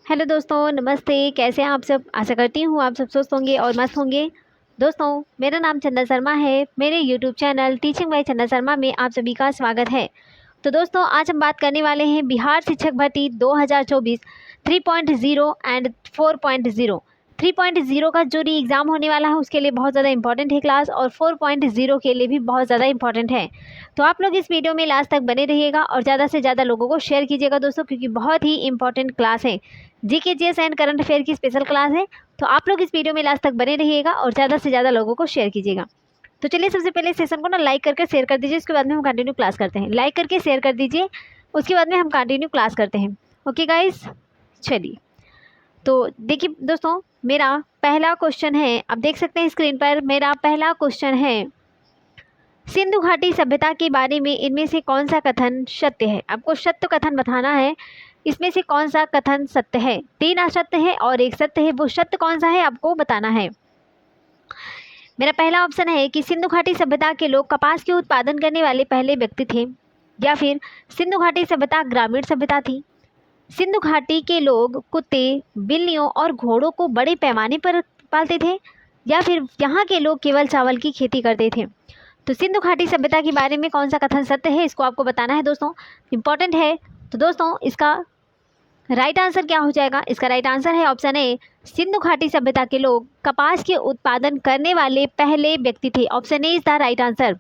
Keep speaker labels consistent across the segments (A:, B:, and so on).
A: Hello दोस्तों, नमस्ते। कैसे हैं आप सब? आशा करती हूँ आप सब स्वस्थ होंगे और मस्त होंगे। दोस्तों, मेरा नाम चंदा शर्मा है। मेरे यूट्यूब चैनल टीचिंग बाय चंदा शर्मा में आप सभी का स्वागत है। तो दोस्तों, आज हम बात करने वाले हैं बिहार शिक्षक भर्ती 2024 3.0 एंड 4.0। 3.0 का जो री एग्ज़ाम होने वाला है उसके लिए बहुत ज़्यादा इंपॉर्टेंट है क्लास, और 4.0 के लिए भी बहुत ज़्यादा इंपॉर्टेंट है। तो आप लोग इस वीडियो में लास्ट तक बने रहिएगा और ज़्यादा से ज़्यादा लोगों को शेयर कीजिएगा दोस्तों, क्योंकि बहुत ही इंपॉर्टेंट क्लास है। GK GS and current affair की स्पेशल क्लास है। तो आप लोग इस वीडियो में लास्ट तक बने रहिएगा और ज़्यादा से ज़्यादा लोगों को शेयर कीजिएगा। तो चलिए, सबसे पहले सेशन को ना लाइक करके शेयर कर दीजिए, उसके बाद में हम कंटिन्यू क्लास करते हैं। लाइक करके शेयर कर दीजिए, उसके बाद में हम कंटिन्यू क्लास करते हैं। ओके गाइस, चलिए। तो देखिए दोस्तों, मेरा पहला क्वेश्चन है, आप देख सकते हैं स्क्रीन पर। मेरा पहला क्वेश्चन है, सिंधु घाटी सभ्यता के बारे में इनमें से कौन सा कथन सत्य है? आपको सत्य कथन बताना है। इसमें से कौन सा कथन सत्य है? 3 असत्य है और 1 सत्य है। वो सत्य कौन सा है आपको बताना है। मेरा पहला ऑप्शन है कि सिंधु घाटी सभ्यता के लोग कपास के उत्पादन करने वाले पहले व्यक्ति थे, या फिर सिंधु घाटी सभ्यता ग्रामीण सभ्यता थी। सिंधु घाटी के लोग कुत्ते, बिल्लियों और घोड़ों को बड़े पैमाने पर पालते थे, या फिर यहाँ के लोग केवल चावल की खेती करते थे। तो सिंधु घाटी सभ्यता के बारे में कौन सा कथन सत्य है, इसको आपको बताना है दोस्तों, इंपॉर्टेंट है। तो दोस्तों, इसका राइट आंसर क्या हो जाएगा? इसका राइट आंसर है ऑप्शन ए, सिंधु घाटी सभ्यता के लोग कपास के उत्पादन करने वाले पहले व्यक्ति थे। Option A is the right answer.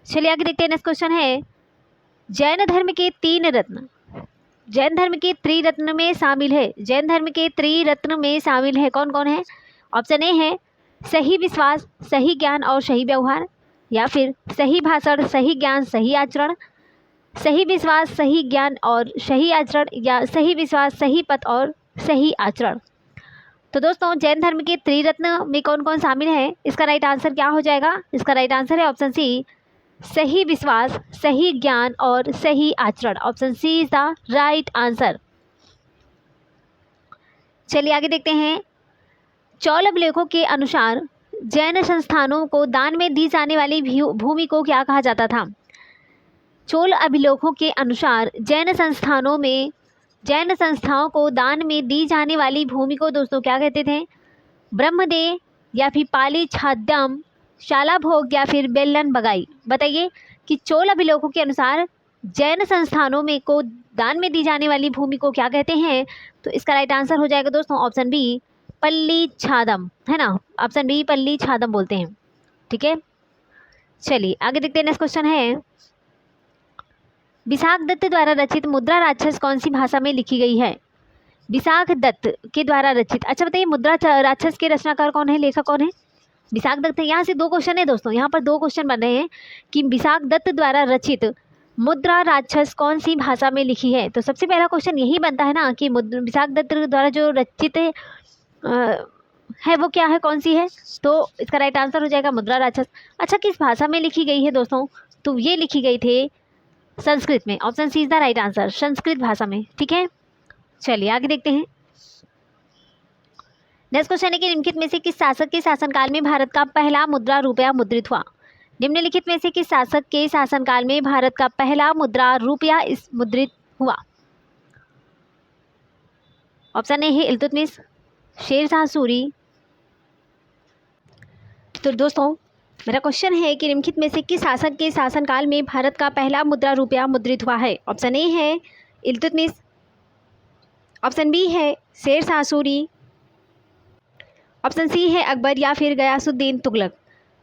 A: चलिए आगे देखते हैं। नेक्स्ट क्वेश्चन है, जैन धर्म के 3 रत्न जैन धर्म के त्रिरत्न में शामिल है। जैन धर्म के त्रिरत्न में शामिल है, कौन कौन है? ऑप्शन ए है सही विश्वास, सही ज्ञान और सही व्यवहार, या फिर सही भाषण, सही ज्ञान, सही आचरण, सही विश्वास, सही ज्ञान और सही आचरण, या सही विश्वास, सही पथ और सही आचरण। तो दोस्तों, जैन धर्म के त्रिरत्न में कौन कौन शामिल है? इसका राइट आंसर क्या हो जाएगा? इसका राइट आंसर है ऑप्शन सी, सही विश्वास, सही ज्ञान और सही आचरण। Option C is the right answer. चलिए आगे देखते हैं। चौल अभिलेखों के अनुसार जैन संस्थानों को दान में दी जाने वाली भूमि को क्या कहा जाता था? चोल अभिलेखों के अनुसार जैन संस्थाओं को दान में दी जाने वाली भूमि को दोस्तों क्या कहते थे? ब्रह्मदेव, या फिर पाली छाद्यम, शाला भोग, या फिर बेलन बगाई। बताइए कि चोल अभिलेखों के अनुसार जैन संस्थानों में को दान में दी जाने वाली भूमि को क्या कहते हैं? तो इसका राइट आंसर हो जाएगा दोस्तों ऑप्शन बी, पल्ली छादम, है ना। ऑप्शन बी पल्ली छादम बोलते हैं। ठीक है, चलिए आगे देखते हैं। नेक्स्ट क्वेश्चन है, विशाख दत्त द्वारा रचित मुद्रा राक्षस कौन सी भाषा में लिखी गई है? विशाख दत्त के द्वारा रचित, अच्छा बताइए, मुद्रा राक्षस के रचनाकार कौन है, लेखक कौन है? विशाख दत्त। यहाँ से 2 क्वेश्चन है दोस्तों, यहाँ पर 2 क्वेश्चन बन रहे हैं कि विशाख दत्त द्वारा रचित मुद्रा राक्षस कौन सी भाषा में लिखी है। तो सबसे पहला क्वेश्चन यही बनता है ना कि विशाख दत्त द्वारा जो रचित है वो क्या है, कौन सी है? तो इसका राइट आंसर हो जाएगा मुद्रा राक्षस। अच्छा, किस भाषा में लिखी गई है दोस्तों? तो ये लिखी गई थी संस्कृत में। Option C is the right answer, Sanskrit भाषा में। ठीक है, चलिए आगे देखते हैं। नेक्स्ट क्वेश्चन है कि निम्नलिखित में से किस शासक के शासनकाल में भारत का पहला मुद्रा रुपया मुद्रित हुआ? निम्नलिखित में से किस शासक के शासनकाल में भारत का पहला मुद्रा रुपया इस मुद्रित हुआ? ऑप्शन ए है इल्तुतमिश, शेरशाह सूरी। तो दोस्तों, मेरा क्वेश्चन है कि निम्नलिखित में से किस शासक के शासनकाल में भारत का पहला मुद्रा रुपया मुद्रित हुआ है? ऑप्शन ए है इल्तुतमिश, ऑप्शन बी है शेरशाह सूरी, ऑप्शन सी है अकबर, या फिर गयासुद्दीन तुगलक।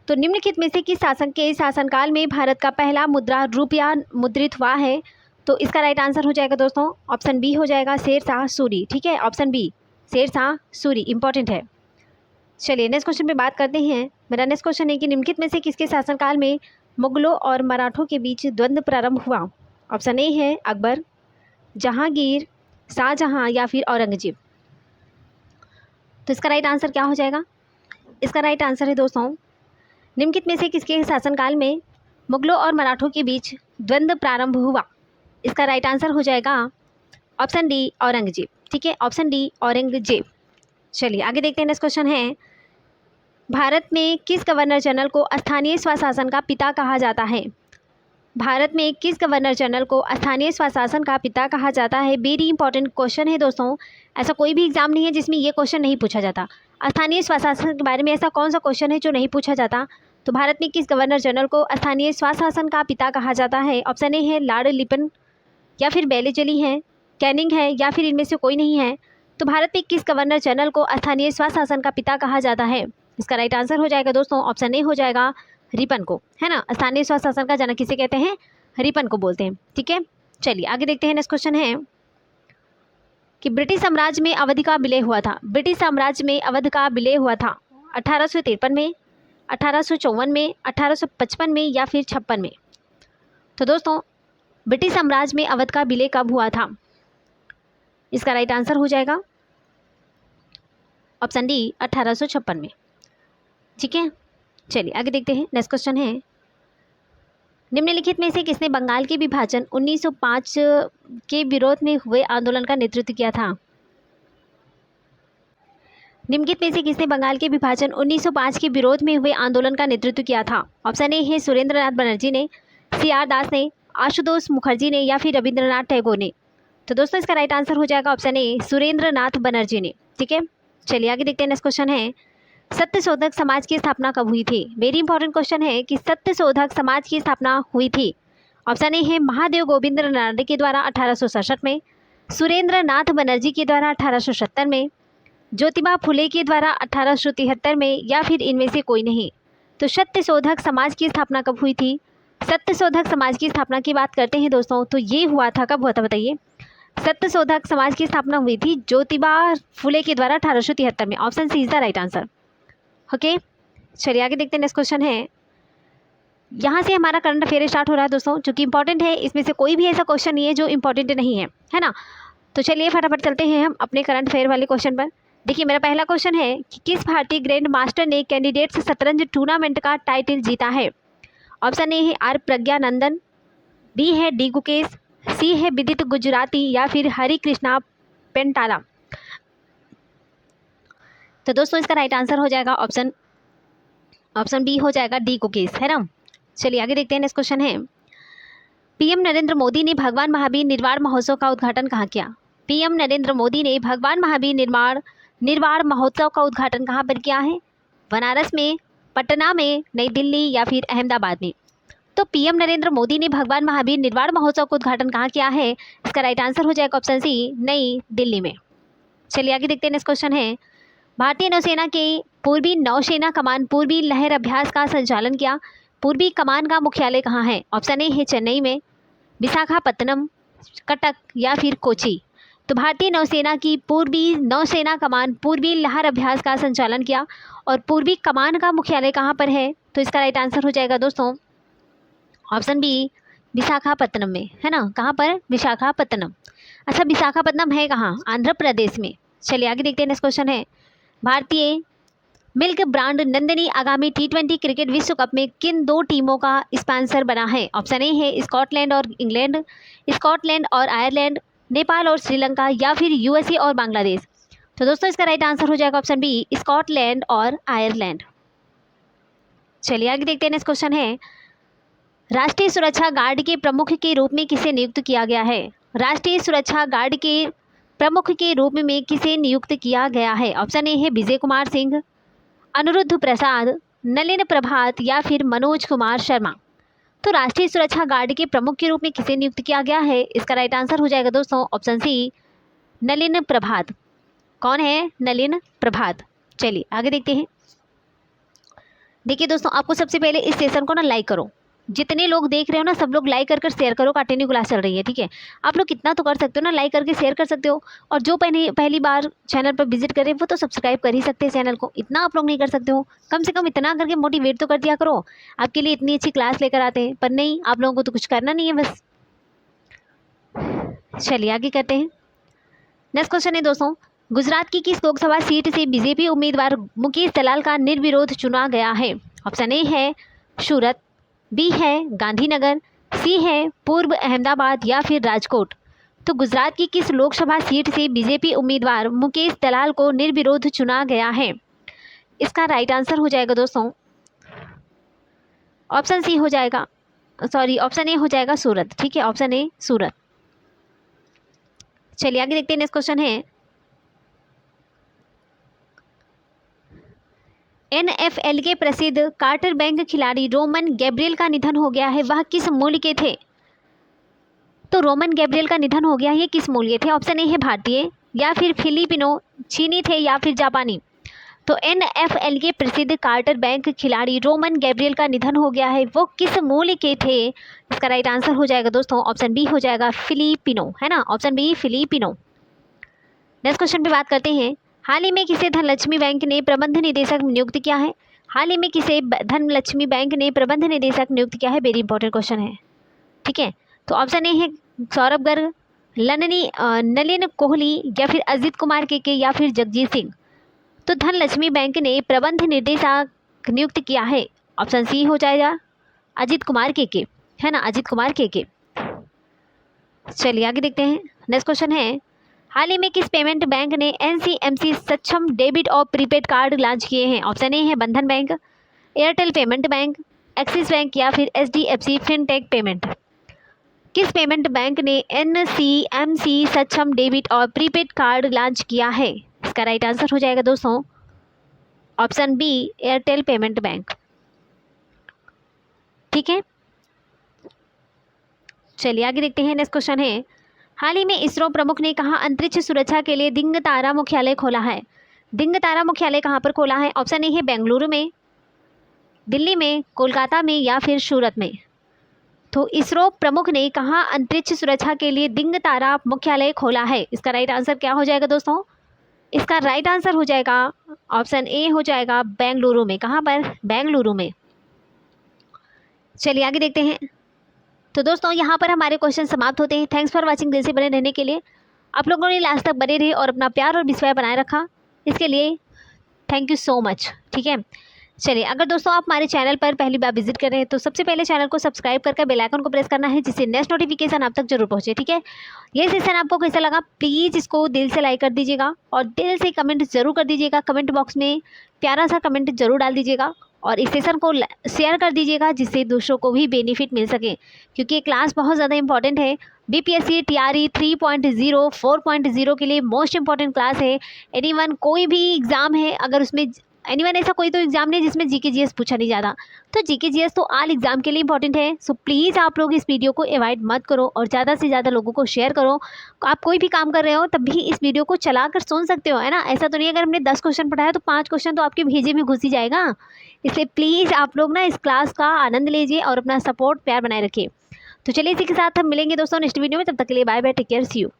A: तो निम्नलिखित में से किस शासक के शासनकाल में भारत का पहला मुद्रा रुपया मुद्रित हुआ है? तो इसका राइट आंसर हो जाएगा दोस्तों ऑप्शन बी हो जाएगा, शेरशाह सूरी। ठीक है, option B Shershah Suri important है। चलिए नेक्स्ट क्वेश्चन पे बात करते हैं। मेरा नेक्स्ट क्वेश्चन है कि निम्नलिखित में से किसके शासनकाल में मुगलों और मराठों के बीच द्वंद्व प्रारंभ हुआ? ऑप्शन ए है अकबर, जहांगीर, शाहजहां, या फिर औरंगजेब। तो इसका राइट आंसर क्या हो जाएगा? इसका राइट आंसर है दोस्तों, निम्नलिखित में से किसके शासनकाल में मुगलों और मराठों के बीच द्वंद्व प्रारंभ हुआ? इसका राइट आंसर हो जाएगा ऑप्शन डी औरंगजेब। ठीक है, ऑप्शन डी औरंगजेब। चलिए आगे देखते हैं। नेक्स्ट क्वेश्चन है, भारत में किस गवर्नर जनरल को स्थानीय स्वशासन का पिता कहा जाता है? भारत में किस गवर्नर जनरल को स्थानीय स्वशासन का पिता कहा जाता है? वेरी इंपॉर्टेंट क्वेश्चन है दोस्तों। ऐसा कोई भी एग्जाम नहीं है जिसमें ये क्वेश्चन नहीं पूछा जाता। स्थानीय स्वशासन के बारे में ऐसा कौन सा क्वेश्चन है जो नहीं पूछा जाता? तो भारत में किस गवर्नर जनरल को स्थानीय स्वशासन का पिता कहा जाता है? ऑप्शन ए है लॉर्ड लिपन, या फिर बेलेजली है, कैनिंग है, या फिर इनमें से कोई नहीं है। तो भारत में किस गवर्नर जनरल को स्थानीय स्वशासन का पिता कहा जाता है? इसका राइट आंसर हो जाएगा दोस्तों ऑप्शन ए हो जाएगा रिपन को, है ना। स्थानीय स्वशासन का जनक किसे कहते हैं? रिपन को बोलते हैं। ठीक है, चलिए आगे देखते हैं। नेक्स्ट क्वेश्चन है कि ब्रिटिश साम्राज्य में अवध का विलय हुआ था। ब्रिटिश साम्राज्य में अवध का विलय हुआ था 1853 में, 1854 में, 1855 में, या फिर 56 में। तो दोस्तों ब्रिटिश साम्राज्य में अवध का विलय कब हुआ था? इसका राइट आंसर हो जाएगा ऑप्शन डी 1856 में। ठीक है, चलिए आगे देखते हैं। नेक्स्ट क्वेश्चन है निम्नलिखित में से किसने बंगाल के विभाजन 1905 के विरोध में हुए आंदोलन का नेतृत्व किया था? निम्नलिखित में से किसने बंगाल के विभाजन 1905 के विरोध में हुए आंदोलन का नेतृत्व किया था? ऑप्शन ए है सुरेंद्रनाथ बनर्जी ने, सी.आर. दास ने, आशुतोष मुखर्जी ने, या फिर रविंद्रनाथ टैगोर ने। तो दोस्तों इसका राइट आंसर हो जाएगा ऑप्शन ए सुरेंद्रनाथ बनर्जी ने। ठीक है, चलिए आगे देखते हैं। नेक्स्ट क्वेश्चन है सत्यशोधक समाज की स्थापना कब हुई थी? वेरी इंपॉर्टेंट क्वेश्चन है कि सत्यशोधक समाज की स्थापना हुई थी। ऑप्शन ए है महादेव गोविंद रानडे के द्वारा 1867 में, सुरेंद्र नाथ बनर्जी के द्वारा 1870 में, ज्योतिबा फुले के द्वारा 1873 में, या फिर इनमें से कोई नहीं। तो सत्यशोधक समाज की स्थापना कब हुई थी? सत्यशोधक समाज की स्थापना की बात करते हैं दोस्तों, तो ये हुआ था, कब हुआ था बताइए? सत्यशोधक समाज की स्थापना हुई थी ज्योतिबा फुले के द्वारा 1873 में। Option C is the right answer. Okay, चलिए आगे देखते हैं। नेक्स्ट क्वेश्चन है, यहाँ से हमारा करंट अफेयर स्टार्ट हो रहा है दोस्तों, जो कि इंपॉर्टेंट है। इसमें से कोई भी ऐसा क्वेश्चन नहीं है जो इंपॉर्टेंट नहीं है, है ना। तो चलिए फटाफट चलते हैं हम अपने करंट अफेयर वाले क्वेश्चन पर। देखिए मेरा पहला क्वेश्चन है कि किस भारतीय ग्रैंड मास्टर ने कैंडिडेट्स शतरंज टूर्नामेंट का टाइटल जीता है? ऑप्शन ए है आर प्रज्ञानंदन, बी है डी गुकेश, सी है विदित गुजराती, या फिर हरि कृष्णा पेंटाला। तो दोस्तों इसका राइट आंसर हो जाएगा ऑप्शन बी हो जाएगा डी गुकेश, है ना। चलिए आगे देखते हैं। नेक्स्ट क्वेश्चन है पीएम नरेंद्र मोदी ने भगवान महावीर निर्वाण महोत्सव का उद्घाटन कहाँ किया? पीएम नरेंद्र मोदी ने भगवान महावीर निर्वाण महोत्सव का उद्घाटन कहाँ पर किया है? बनारस में, पटना में, नई दिल्ली, या फिर अहमदाबाद में। तो पीएम नरेंद्र मोदी ने भगवान महावीर निर्वाण महोत्सव का उद्घाटन कहाँ किया है? इसका राइट आंसर हो जाएगा ऑप्शन सी नई दिल्ली में। चलिए आगे देखते हैं। नेक्स्ट क्वेश्चन है भारतीय नौसेना के पूर्वी नौसेना कमान पूर्वी लहर अभ्यास का संचालन किया। पूर्वी कमान का मुख्यालय कहाँ है? ऑप्शन ए है चेन्नई में, विशाखापत्तनम, कटक, या फिर कोची। तो भारतीय नौसेना की पूर्वी नौसेना कमान पूर्वी लहर अभ्यास का संचालन किया, और पूर्वी कमान का मुख्यालय कहाँ पर है? तो इसका राइट आंसर हो जाएगा दोस्तों ऑप्शन बी विशाखापत्तनम में, है ना। कहाँ पर? विशाखापत्तनम। अच्छा, विशाखापत्तनम है कहाँ? आंध्र प्रदेश में। चलिए आगे देखते हैं। नेक्स्ट क्वेश्चन है भारतीय मिल्क ब्रांड नंदिनी आगामी T20 क्रिकेट विश्व कप में किन दो टीमों का स्पॉन्सर बना है? ऑप्शन ए है स्कॉटलैंड और इंग्लैंड, स्कॉटलैंड और आयरलैंड, नेपाल और श्रीलंका, या फिर यूएसए और बांग्लादेश। तो दोस्तों इसका राइट आंसर हो जाएगा ऑप्शन बी स्कॉटलैंड और आयरलैंड। चलिए आगे देखते हैं। नेक्स्ट क्वेश्चन है राष्ट्रीय सुरक्षा गार्ड के प्रमुख के रूप में किसे नियुक्त किया गया है? राष्ट्रीय सुरक्षा गार्ड के प्रमुख के रूप में किसे नियुक्त किया गया है? ऑप्शन ए है विजय कुमार सिंह, अनिरुद्ध प्रसाद, नलिन प्रभात, या फिर मनोज कुमार शर्मा। तो राष्ट्रीय सुरक्षा गार्ड के प्रमुख के रूप में किसे नियुक्त किया गया है? इसका राइट आंसर हो जाएगा दोस्तों ऑप्शन सी नलिन प्रभात। कौन है? नलिन प्रभात। चलिए आगे देखते हैं। देखिए दोस्तों, आपको सबसे पहले इस सेशन को ना लाइक करो। जितने लोग देख रहे हो ना, सब लोग लाइक कर शेयर करो। कंटिन्यू क्लास चल रही है, ठीक है। आप लोग कितना तो कर सकते हो ना, लाइक करके शेयर कर सकते हो। और जो पहली बार चैनल पर विजिट करें वो तो सब्सक्राइब कर ही सकते हैं चैनल को। इतना आप लोग नहीं कर सकते हो, कम से कम इतना करके मोटिवेट तो कर दिया करो। आपके लिए इतनी अच्छी क्लास लेकर आते हैं, पर नहीं, आप लोगों को तो कुछ करना नहीं है बस। चलिए आगे करते हैं। नेक्स्ट क्वेश्चन है दोस्तों गुजरात की किस लोकसभा सीट से बीजेपी उम्मीदवार मुकेश दलाल का निर्विरोध चुना गया है? ऑप्शन ए है सूरत, बी है गांधीनगर, सी है पूर्व अहमदाबाद, या फिर राजकोट। तो गुजरात की किस लोकसभा सीट से बीजेपी उम्मीदवार मुकेश दलाल को निर्विरोध चुना गया है? इसका राइट आंसर हो जाएगा दोस्तों ऑप्शन सी हो जाएगा सॉरी, ऑप्शन ए हो जाएगा सूरत। ठीक है, ऑप्शन ए सूरत। चलिए आगे देखते हैं। नेक्स्ट क्वेश्चन है, NFL के प्रसिद्ध कार्टर बैंक खिलाड़ी रोमन गैब्रियल का निधन हो गया है, वह किस मूल के थे? तो रोमन गैब्रियल का निधन हो गया, ये किस मूल के थे? ऑप्शन ए है भारतीय, या फिर फिलिपिनो, चीनी थे, या फिर जापानी। तो NFL के प्रसिद्ध कार्टर बैंक खिलाड़ी रोमन गैब्रियल का निधन हो गया है, वो किस मूल के थे? इसका राइट आंसर हो जाएगा दोस्तों ऑप्शन बी हो जाएगा फिलिपिनो, है ना, option B Filipino. Next question पे बात करते हैं। हाल ही में किसे धनलक्ष्मी बैंक ने प्रबंध निदेशक नियुक्त किया है? हाल ही में किसे धनलक्ष्मी बैंक ने प्रबंध निदेशक नियुक्त किया है? वेरी इंपॉर्टेंट क्वेश्चन है। ठीक है, तो ऑप्शन ए है सौरभ गर्ग, नलिन कोहली, या फिर अजित कुमार के, या फिर जगजीत सिंह। तो धनलक्ष्मी बैंक ने प्रबंध निर्देशक नियुक्त किया है, ऑप्शन सी हो जाएगा अजित कुमार के, है ना, अजित कुमार के। चलिए आगे देखते हैं। नेक्स्ट क्वेश्चन है, हाल ही में किस पेमेंट बैंक ने NCMC सक्षम डेबिट और प्रीपेड कार्ड लॉन्च किए हैं? ऑप्शन ए है Bandhan bank, Airtel payment bank, Axis bank, या फिर HDFC फिनटेक पेमेंट। किस पेमेंट बैंक ने NCMC सक्षम डेबिट और प्रीपेड कार्ड लॉन्च किया है? इसका राइट आंसर हो जाएगा दोस्तों option B Airtel payment bank. ठीक है, चलिए आगे देखते हैं। नेक्स्ट क्वेश्चन है, हाल ही में इसरो प्रमुख ने कहा अंतरिक्ष सुरक्षा के लिए दिंग तारा मुख्यालय खोला है? दिंग तारा मुख्यालय कहाँ पर खोला है? ऑप्शन ए है बेंगलुरु में, दिल्ली में, कोलकाता में, या फिर सूरत में। तो इसरो प्रमुख ने कहा अंतरिक्ष सुरक्षा के लिए दिंग तारा मुख्यालय खोला है, इसका राइट आंसर क्या हो जाएगा दोस्तों? इसका राइट आंसर हो जाएगा ऑप्शन ए हो जाएगा बेंगलुरु में। कहाँ पर? बेंगलुरु में। चलिए आगे देखते हैं। तो दोस्तों यहाँ पर हमारे क्वेश्चन समाप्त होते हैं। Thanks for watching. दिल से बने रहने के लिए, आप लोगों ने लास्ट तक बने रहे और अपना प्यार और विश्वास बनाए रखा, इसके लिए थैंक यू सो मच। ठीक है, चलिए अगर दोस्तों आप हमारे चैनल पर पहली बार विजिट कर रहे हैं तो सबसे पहले चैनल को सब्सक्राइब करके बेल आइकन को प्रेस करना है, जिससे नेक्स्ट नोटिफिकेशन आप तक जरूर पहुंचे। ठीक है, ये सेशन आपको कैसा लगा प्लीज़ इसको दिल से लाइक कर दीजिएगा और दिल से कमेंट जरूर कर दीजिएगा। कमेंट बॉक्स में प्यारा सा कमेंट जरूर डाल दीजिएगा और इस सेशन को शेयर कर दीजिएगा, जिससे दूसरों को भी बेनिफिट मिल सके, क्योंकि ये क्लास बहुत ज़्यादा इंपॉर्टेंट है। BPSC TRE 3.0 4.0 के लिए मोस्ट इंपॉर्टेंट क्लास है। एनीवन कोई भी एग्ज़ाम है, अगर उसमें एनीवन ऐसा कोई तो एग्जाम नहीं जिसमें GK GS पूछा नहीं जाता, तो GK GS तो ऑल एग्जाम के लिए इंपॉर्टेंट है। सो प्लीज़ आप लोग इस वीडियो को अवॉइड मत करो और ज़्यादा से ज़्यादा लोगों को शेयर करो। आप कोई भी काम कर रहे हो तब भी इस वीडियो को चला कर सुन सकते हो, है ना। ऐसा तो नहीं अगर हमने 10 क्वेश्चन पढ़ाया तो 5 क्वेश्चन तो आपके भेजे में घुस ही जाएगा। इसलिए प्लीज़ आप लोग ना इस क्लास का आनंद लीजिए और अपना सपोर्ट प्यार बनाए रखिए। तो चलिए इसी के साथ हम मिलेंगे दोस्तों नेक्स्ट वीडियो में। तब तक के लिए bye bye, take care, see you.